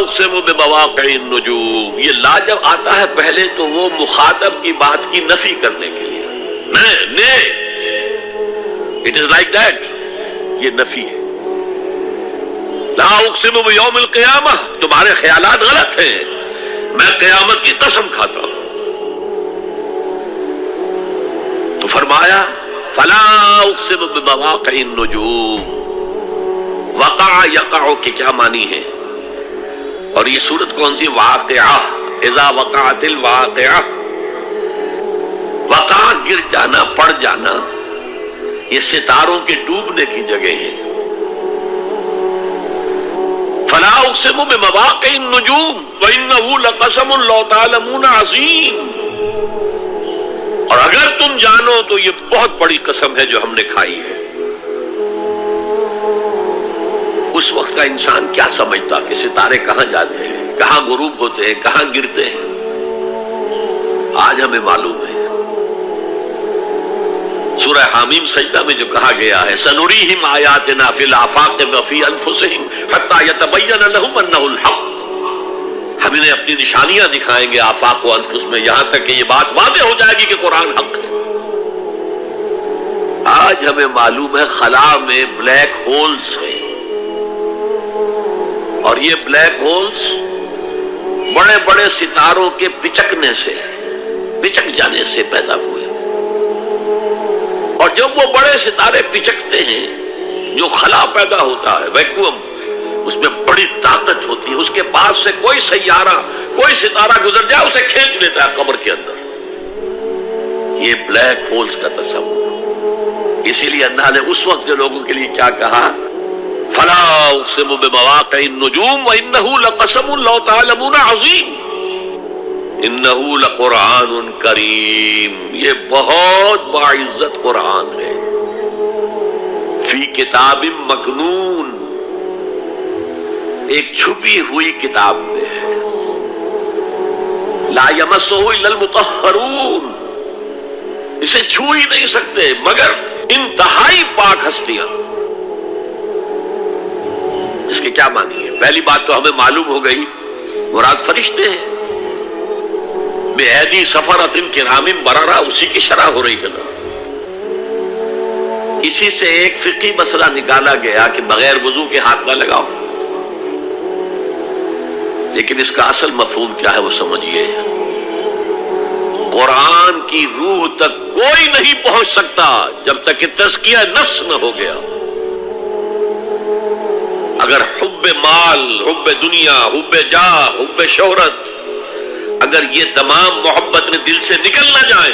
اقسم بمواقع النجوم، یہ لا جب آتا ہے پہلے تو وہ مخاطب کی بات کی نفی کرنے کے لیے، اٹ از لائک دیٹ، یہ نفی ہے. لا اقسم بیوم القیامہ، تمہارے خیالات غلط ہیں، میں قیامت کی قسم کھاتا ہوں. تو فرمایا فلا اقسم بمواقع النجوم. وقع یقع کے کیا معنی ہے؟ اور یہ سورت کون سی؟ واقعہ. اذا وقعت الواقعہ، وقع گر جانا، پڑ جانا، یہ ستاروں کے ڈوبنے کی جگہ ہے. فلا اقسم بمواقع النجوم وانه لقسم لو تعلمون عظیم. اور اگر تم جانو تو یہ بہت بڑی قسم ہے جو ہم نے کھائی ہے. اس وقت کا انسان کیا سمجھتا کہ ستارے کہاں جاتے ہیں، کہاں غروب ہوتے ہیں، کہاں گرتے ہیں؟ آج ہمیں معلوم ہے. سورہ حامیم سجدہ میں جو کہا گیا ہے سنریہم آیاتنا فی الآفاق وفی انفسہم حتی یتبین لہم انہ الحق، ہم انہیں اپنی نشانیاں دکھائیں گے آفاق و انفس میں، یہاں تک کہ یہ بات واضح ہو جائے گی کہ قرآن حق ہے. آج ہمیں معلوم ہے خلا میں بلیک ہولز ہیں، اور یہ بلیک ہولز بڑے بڑے ستاروں کے پچکنے سے، پچک جانے سے پیدا ہوئے. اور جب وہ بڑے ستارے پچکتے ہیں، جو خلا پیدا ہوتا ہے، ویکیوم، اس میں بڑی طاقت ہوتی ہے، اس کے پاس سے کوئی سیارہ، کوئی ستارہ گزر جائے اسے کھینچ لیتا ہے قبر کے اندر. یہ بلیک ہولز کا تصور. اسی لیے اللہ نے اس وقت کے لوگوں کے لیے کیا کہا؟ فلا اقسم بمواقع النجوم وانه لقسم لو تعلمون عظیم انه لقرآن کریم. یہ بہت باعزت قرآن ہے. فی کتاب مکنون، ایک چھپی ہوئی کتاب میں ہے. لا یمسہ الا المطہرون، اسے چھو ہی نہیں سکتے مگر انتہائی پاک ہستیاں. اس کے کیا معنی ہے؟ پہلی بات تو ہمیں معلوم ہو گئی، مراد فرشتے ہیں. بے ایدی سفرۃ کرام بررہ، اسی کی شرح ہو رہی ہے نا. اسی سے ایک فقہی مسئلہ نکالا گیا کہ بغیر وضو کے ہاتھ نہ لگاؤ. لیکن اس کا اصل مفہوم کیا ہے وہ سمجھیے. قرآن کی روح تک کوئی نہیں پہنچ سکتا جب تک کہ تزکیہ نفس نہ ہو گیا. اگر حب مال، حب دنیا، حب جاہ، حب شہرت، اگر یہ تمام محبت نے دل سے نکل نہ جائے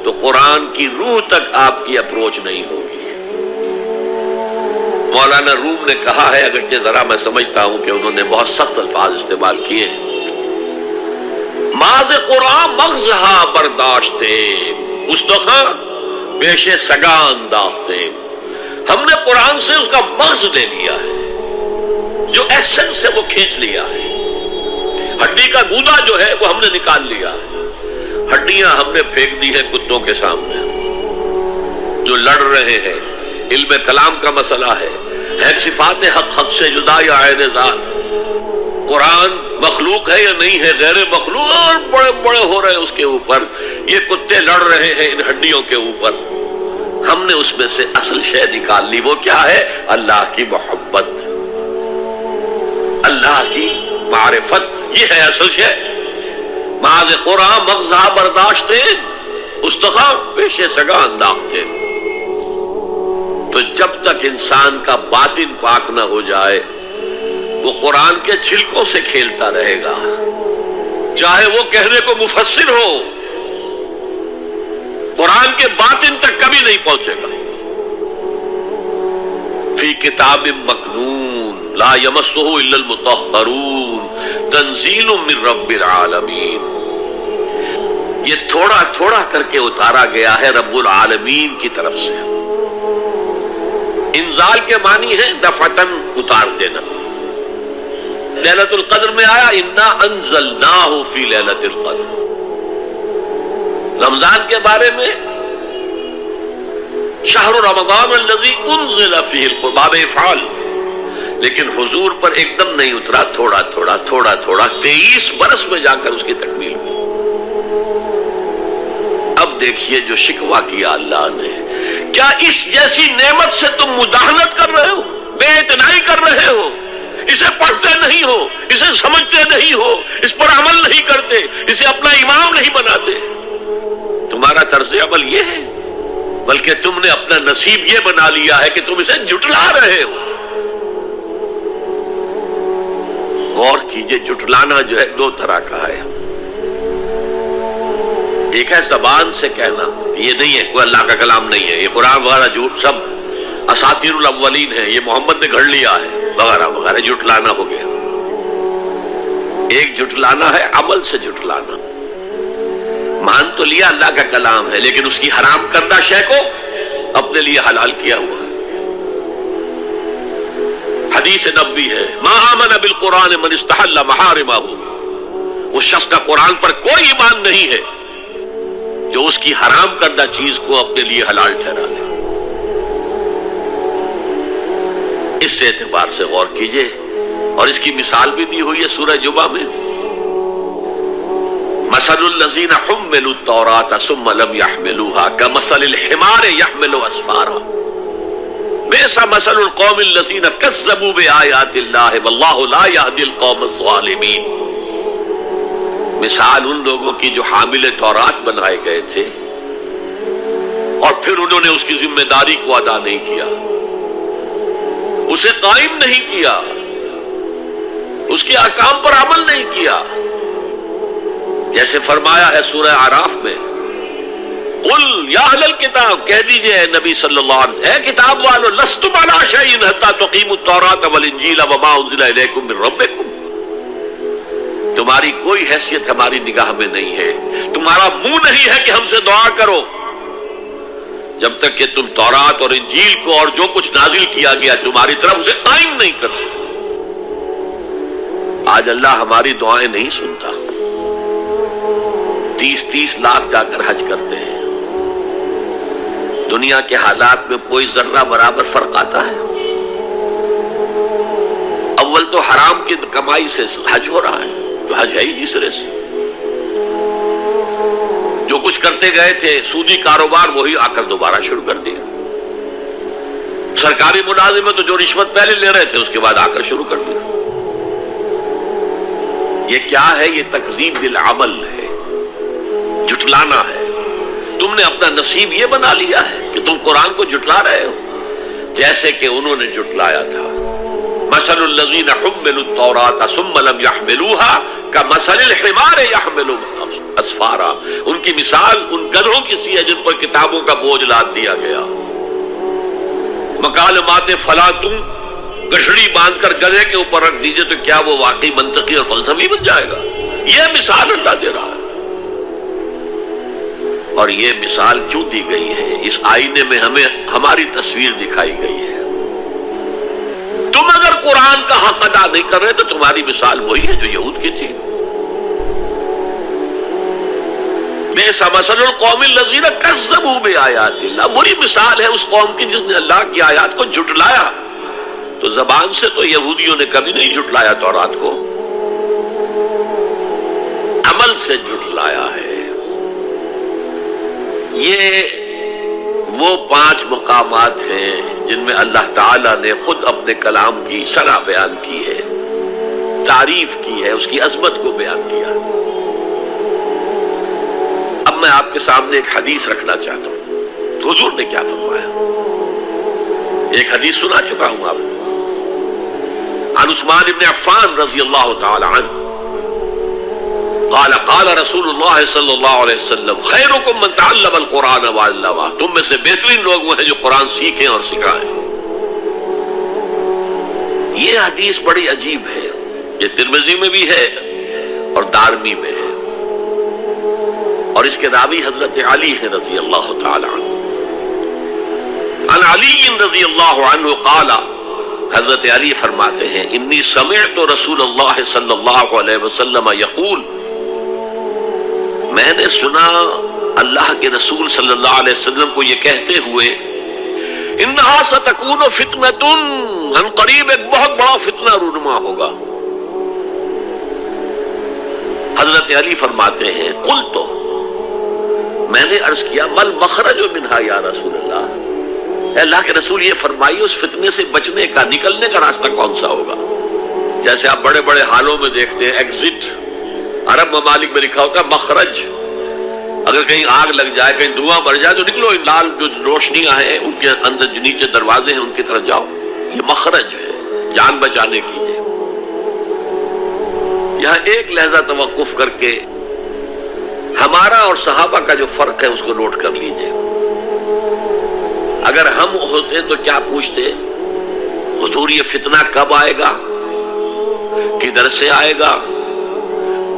تو قرآن کی روح تک آپ کی اپروچ نہیں ہوگی. مولانا روم نے کہا ہے، اگرچہ ذرا میں سمجھتا ہوں کہ انہوں نے بہت سخت الفاظ استعمال کیے ہیں، ماز قرآن مغزہا برداشتے مستخا پیش سگا انداختے. ہم نے قرآن سے اس کا مغز لے لیا ہے، جو ایسنس ہے وہ کھینچ لیا ہے. ہڈی کا گودا جو ہے وہ ہم نے نکال لیا ہے. ہڈیاں ہم نے پھینک دی ہیں کتوں کے سامنے جو لڑ رہے ہیں. علم کلام کا مسئلہ ہے صفات حق حق سے جدا یا عین ذات. قرآن مخلوق ہے یا نہیں ہے، غیر مخلوق، اور بڑے بڑے ہو رہے ہیں اس کے اوپر. یہ کتے لڑ رہے ہیں ان ہڈیوں کے اوپر. ہم نے اس میں سے اصل شے نکال لی. وہ کیا ہے؟ اللہ کی محبت، اللہ کی معرفت. یہ ہے اصل شے. ماذ قرآن مغزہ برداشتے استخا پیش سگا انداختے. تو جب تک انسان کا باطن پاک نہ ہو جائے وہ قرآن کے چھلکوں سے کھیلتا رہے گا، چاہے وہ کہنے کو مفسر ہو، قرآن کے باطن تک کبھی نہیں پہنچے گا. فی کتاب مکنون لا یمسہ الا المطہرون تنزیل من رب العالمین. یہ تھوڑا تھوڑا کر کے اتارا گیا ہے رب العالمین کی طرف سے. انزال کے معنی ہے دفعتاً اتار دینا. لیلۃ القدر میں آیا انا انزلناہ فی لیلۃ القدر. رمضان کے بارے میں شہر رمضان الذی انزل فیہ القرآن، باب افعال، لیکن حضور پر ایک دم نہیں اترا، تھوڑا تھوڑا تھوڑا تھوڑا 23 برس میں جا کر اس کی تکمیل ہوئی۔ اب دیکھیے جو شکوہ کیا اللہ نے، کیا اس جیسی نعمت سے تم مداہنت کر رہے ہو، بے اعتنائی کر رہے ہو، اسے پڑھتے نہیں ہو، اسے سمجھتے نہیں ہو، اس پر عمل نہیں کرتے، اسے اپنا امام نہیں بناتے؟ تمہارا طرز عمل یہ ہے، بلکہ تم نے اپنا نصیب یہ بنا لیا ہے کہ تم اسے جھٹلا رہے ہو۔ غور کیجئے، جھٹلانا جو ہے دو طرح کا ہے۔ ایک ہے زبان سے کہنا کہ یہ نہیں ہے، کوئی اللہ کا کلام نہیں ہے، یہ قرآن وغیرہ جھوٹ سب اساطیر الاولین ہے، یہ محمد نے گھڑ لیا ہے وغیرہ وغیرہ، جھٹلانا ہو گیا۔ ایک جھٹلانا ہے عمل سے جھٹلانا، مان تو لیا اللہ کا کلام ہے لیکن اس کی حرام کردہ شے کو اپنے لیے حلال کیا ہوا ہے۔ حدیث نبوی ہے، ما آمن بالقرآن من استحل محارمہ، اس شخص کا قرآن پر کوئی ایمان نہیں ہے جو اس کی حرام کردہ چیز کو اپنے لیے حلال ٹھہرا لے۔ اس اعتبار سے غور کیجئے، اور اس کی مثال بھی دی ہوئی ہے سورہ جمعہ میں، مثل الذین حملوا التوراۃ ثم لم يحملوها كمثل الحمار يحمل اسفارا بئس مثل القوم الذین کذبوا بآیات اللہ واللہ لا يهدی القوم الظالمین۔ مثال ان لوگوں کی جو حامل تورات بنائے گئے تھے اور پھر انہوں نے اس کی ذمہ داری کو ادا نہیں کیا، اسے قائم نہیں کیا، اس کے احکام پر عمل نہیں کیا۔ جیسے فرمایا ہے سورہ اعراف میں، قل یا اہل الکتاب، کہہ دیجئے اے نبی صلی اللہ علیہ وسلم، اے کتاب والو، لستم علی شیء حتی تقیموا التوراۃ والانجیل وما انزل الیکم من ربکم، تمہاری کوئی حیثیت ہماری نگاہ میں نہیں ہے، تمہارا منہ نہیں ہے کہ ہم سے دعا کرو جب تک کہ تم تورات اور انجیل کو اور جو کچھ نازل کیا گیا تمہاری طرف اسے قائم نہیں کرتے۔ آج اللہ ہماری دعائیں نہیں سنتا، 30 لاکھ جا کر حج کرتے ہیں، دنیا کے حالات میں کوئی ذرہ برابر فرق آتا ہے؟ اول تو حرام کی کمائی سے حج ہو رہا ہے، تو حج ہے ہی نہیں سرے سے۔ جو کچھ کرتے گئے تھے سودی کاروبار وہی آ کر دوبارہ شروع کر دیا، سرکاری ملازم تو جو رشوت پہلے لے رہے تھے اس کے بعد آ کر شروع کر دیا۔ یہ کیا ہے؟ یہ تکذیب بالعمل ہے، جھٹلانا ہے۔ تم نے اپنا نصیب یہ بنا لیا ہے کہ تم قرآن کو جھٹلا رہے ہو جیسے کہ انہوں نے جھٹلایا تھا۔ مثل الذین حملوا التوراۃ ثم لم يحملوها كمثل الحمار يحمل اسفارا، ان کی مثال ان گدھوں کی سی ہے جن پر کتابوں کا بوجھ لاد دیا گیا۔ مکالمات فلاں تم گٹھڑی باندھ کر گدھے کے اوپر رکھ دیجئے تو کیا وہ واقعی منطقی اور فلسفی بن جائے گا؟ یہ مثال اللہ دے رہا ہے۔ اور یہ مثال کیوں دی گئی ہے؟ اس آئینے میں ہمیں ہماری تصویر دکھائی گئی ہے۔ تم اگر قرآن کا حق ادا نہیں کر رہے تو تمہاری مثال وہی ہے جو یہود کی تھی۔ بئس مثل القوم الذین کذبوا بآیات اللہ، بری مثال ہے اس قوم کی جس نے اللہ کی آیات کو جھٹلایا۔ تو زبان سے تو یہودیوں نے کبھی نہیں جھٹلایا تورات کو، عمل سے جھٹلایا ہے۔ یہ وہ 5 مقامات ہیں جن میں اللہ تعالیٰ نے خود اپنے کلام کی شرح بیان کی ہے، تعریف کی ہے، اس کی عظمت کو بیان کیا۔ اب میں آپ کے سامنے ایک حدیث رکھنا چاہتا ہوں، حضور نے کیا فرمایا۔ ایک حدیث سنا چکا ہوں آپ کو، عن عثمان بن عفان رضی اللہ تعالی عنہ قال قال رسول اللہ صلی اللہ علیہ وسلم خیرکم من تعلم القرآن وعلمہ، تم میں سے بہترین لوگ وہ ہیں جو قرآن سیکھیں اور سکھائیں۔ یہ حدیث بڑی عجیب ہے، یہ ترمذی میں بھی ہے اور دارمی میں ہے، اور اس کے راوی حضرت علی ہیں رضی اللہ تعالی عنہ۔ عن علی رضی اللہ عنہ قال، حضرت علی فرماتے ہیں انی سمعت رسول اللہ صلی اللہ علیہ وسلم یقول، میں نے سنا اللہ کے رسول صلی اللہ علیہ وسلم کو یہ کہتے ہوئے انہا ستکون فتنۃ، ان قریب ایک بہت بڑا فتنہ رونما ہوگا۔ حضرت علی فرماتے ہیں قلت، میں نے عرض کیا مل مخرج منہا یا رسول اللہ، اے اللہ کے رسول یہ فرمائیے اس فتنے سے بچنے کا، نکلنے کا راستہ کون سا ہوگا؟ جیسے آپ بڑے بڑے حالوں میں دیکھتے ہیں ایگزٹ، عرب ممالک میں لکھا ہوتا ہے مخرج، اگر کہیں آگ لگ جائے، کہیں دھواں بڑھ جائے تو نکلو، لال جو روشنیاں ہیں ان کے اندر جو نیچے دروازے ہیں ان کی طرف جاؤ، یہ مخرج ہے جان بچانے کی ہے۔ یہاں ایک لحظہ توقف کر کے ہمارا اور صحابہ کا جو فرق ہے اس کو نوٹ کر لیجئے۔ اگر ہم ہوتے تو کیا پوچھتے؟ حضور یہ فتنہ کب آئے گا، کدھر سے آئے گا،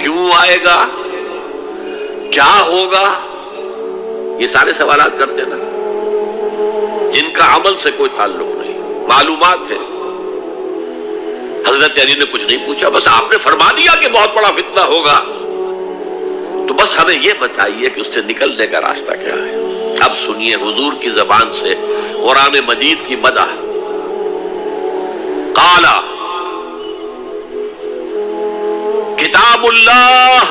کیوں آئے گا، کیا ہوگا؟ یہ سارے سوالات کرتے نا، جن کا عمل سے کوئی تعلق نہیں، معلومات ہے۔ حضرت علی نے کچھ نہیں پوچھا، بس آپ نے فرما دیا کہ بہت بڑا فتنہ ہوگا، تو بس ہمیں یہ بتائیے کہ اس سے نکلنے کا راستہ کیا ہے۔ اب سنیے حضور کی زبان سے قرآن مجید کی مدح۔ قال کتاب اللہ،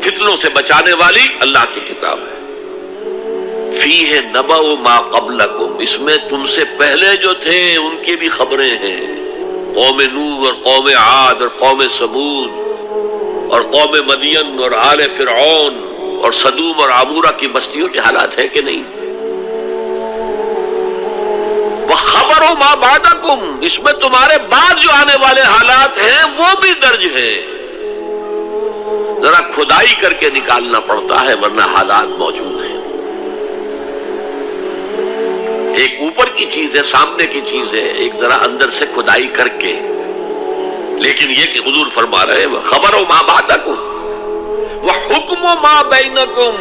فتنوں سے بچانے والی اللہ کی کتاب ہے۔ فیہ نبأ ما قبلکم، اس میں تم سے پہلے جو تھے ان کی بھی خبریں ہیں، قوم نوح اور قوم عاد اور قوم سمود اور قوم مدین اور آل فرعون اور سدوم اور عمورہ کی بستیوں کے حالات ہیں کہ نہیں؟ وَخَبَرُ مَا بَعْدَكُمْ، اس میں تمہارے بعد جو آنے والے حالات ہیں وہ بھی درج ہیں، ذرا کھدائی کر کے نکالنا پڑتا ہے ورنہ حالات موجود ہیں۔ ایک اوپر کی چیز ہے، سامنے کی چیز ہے، ایک ذرا اندر سے کھدائی کر کے، لیکن یہ کہ حضور فرما رہے ہیں خبرو ما بعدکم وحکم ما بینکم،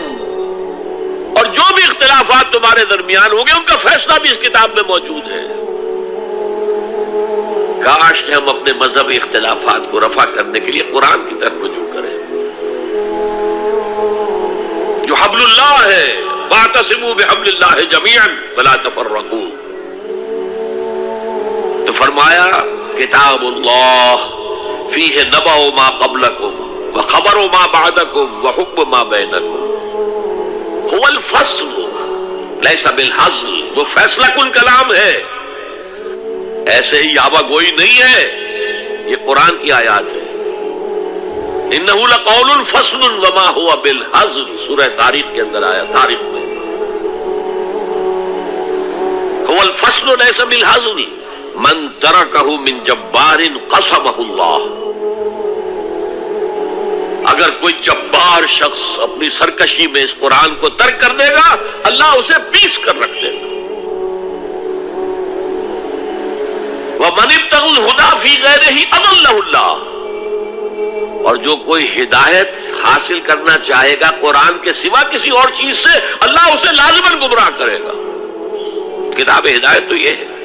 اور جو بھی اختلافات تمہارے درمیان ہوں گے ان کا فیصلہ بھی اس کتاب میں موجود ہے۔ کاش کہ ہم اپنے مذہبی اختلافات کو رفع کرنے کے لیے قرآن کی طرف رجوع کریں، جو حبل اللہ ہے، واعتصموا بحبل اللہ جميعا ولا تفرقوا۔ تو فرمایا کتاب اللہ فیہ نبأ ما قبلکم وخبر ما بعدکم وحکم ما بینکم، هو الفصل لیس بالحزل، وہ فیصلہ کن کلام ہے، ایسے ہی یابہ گوئی نہیں ہے، یہ قرآن کی آیات ہے۔ انہ لقول فصل وما هو بالحزل، سورہ طارق کے اندر آیا، طارق میں هو الفصل لیس بالحزل من ترکہ من جبار قسمہ اللہ، اگر کوئی جبار شخص اپنی سرکشی میں اس قرآن کو ترک کر دے گا اللہ اسے پیس کر رکھ دے گا۔ وَمَنِ ابْتَغَى الْهُدَى فِي غَيْرِهِ أَضَلَّهُ اللَّهُ، اور جو کوئی ہدایت حاصل کرنا چاہے گا قرآن کے سوا کسی اور چیز سے، اللہ اسے لازماً گمراہ کرے گا۔ کتاب ہدایت تو یہ ہے۔